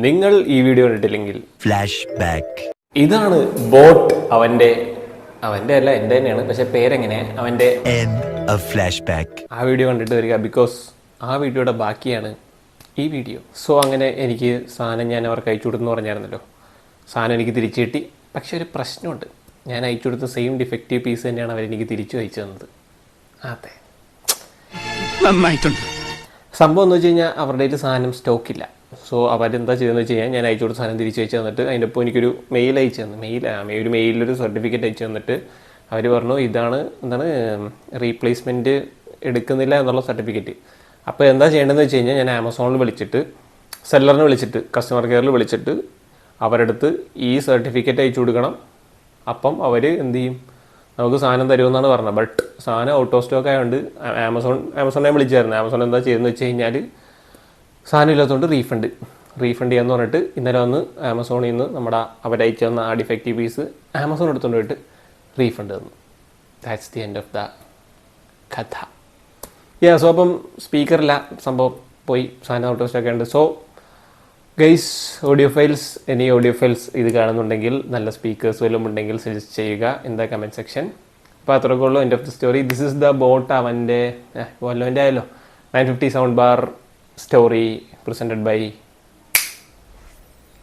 നിങ്ങൾ ഈ വീഡിയോ കണ്ടിട്ടില്ലെങ്കിൽ ഫ്ലാഷ് ബാക്ക്. ഇതാണ് ബോട്ട്. അവന്റെ അല്ല എൻ്റെ തന്നെയാണ്, പക്ഷെ പേരെങ്ങനെ അവന്റെ. Flash back. ആ വീഡിയോ കണ്ടിട്ട് വരിക, ബിക്കോസ് ആ വീഡിയോയുടെ ബാക്കിയാണ് ഈ വീഡിയോ. സോ അങ്ങനെ എനിക്ക് സാധനം ഞാൻ അവർക്ക് അയച്ചു കൊടുത്തെന്ന് പറഞ്ഞായിരുന്നല്ലോ. സാധനം എനിക്ക് തിരിച്ചു കിട്ടി. പക്ഷെ ഒരു പ്രശ്നമുണ്ട്, ഞാൻ അയച്ചു കൊടുത്ത സെയിം ഡിഫക്റ്റീവ് പീസ് തന്നെയാണ് അവരെനിക്ക് തിരിച്ചു അയച്ചു തന്നത്. അതെ, നന്നായിട്ടുണ്ട്. സംഭവം എന്ന് വെച്ച് കഴിഞ്ഞാൽ അവരുടെ കയ്യിൽ സാധനം സ്റ്റോക്കില്ല. സോ അവരെന്താ ചെയ്തതെന്ന് വെച്ച് കഴിഞ്ഞാൽ, ഞാൻ അയച്ചു കൊടുത്ത സാധനം തിരിച്ചു അയച്ചു തന്നിട്ട് അതിൻ്റെ ഒപ്പം എനിക്കൊരു മെയിൽ അയച്ചു തന്നു. ഒരു മെയിലൊരു സർട്ടിഫിക്കറ്റ് അയച്ചു തന്നിട്ട് അവർ പറഞ്ഞു ഇതാണ് റീപ്ലേസ്മെൻറ്റ് എടുക്കുന്നില്ല എന്നുള്ള സർട്ടിഫിക്കറ്റ്. അപ്പോൾ എന്താ ചെയ്യേണ്ടതെന്ന് വെച്ച് കഴിഞ്ഞാൽ, ഞാൻ ആമസോണിൽ വിളിച്ചിട്ട് സെല്ലറിനെ വിളിച്ചിട്ട് കസ്റ്റമർ കെയറിൽ വിളിച്ചിട്ട് അവരെടുത്ത് ഈ സർട്ടിഫിക്കറ്റ് അയച്ചു കൊടുക്കണം. അപ്പം അവർ എന്ത് ചെയ്യും, നമുക്ക് സാധനം തരുമെന്നാണ് പറഞ്ഞത്. ബട്ട് സാധനം ഔട്ട് ഓഫ് സ്റ്റോക്ക് ആയതുകൊണ്ട് ആമസോണിനെ വിളിച്ചായിരുന്നു. ആമസോൺ എന്താ ചെയ്തതെന്ന് വെച്ച് കഴിഞ്ഞാൽ, സാധനം ഇല്ലാത്തതുകൊണ്ട് റീഫണ്ട് ചെയ്യാമെന്ന് പറഞ്ഞിട്ട് ഇന്നലെ വന്ന് ആമസോണിൽ നിന്ന് അവരയച്ചു തന്ന ആ ഡിഫക്റ്റീവ് പീസ് ആമസോൺ എടുത്തുകൊണ്ട് പോയിട്ട് റീഫണ്ട് തന്നു. That's the end of the കഥ. സോ അപ്പം സ്പീക്കറില്ല, സംഭവം പോയി, സാധനം ഔട്ട് ഓഫ് സ്റ്റോക്ക് ഉണ്ട്. സോ ഗൈസ്, ഓഡിയോ ഫയൽസ് ഇത് കാണുന്നുണ്ടെങ്കിൽ, നല്ല സ്പീക്കേഴ്സ് വല്ലതും ഉണ്ടെങ്കിൽ സജസ്റ്റ് ചെയ്യുക ഇൻ ദ കമൻറ്റ് സെക്ഷൻ. അപ്പോൾ അത്രയൊക്കെ ഉള്ളൂ end of the story. This is the boat. അവൻ്റെ വല്ലവൻ്റെ ആയല്ലോ 950 sound bar story presented by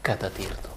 കഥ തീർന്നു.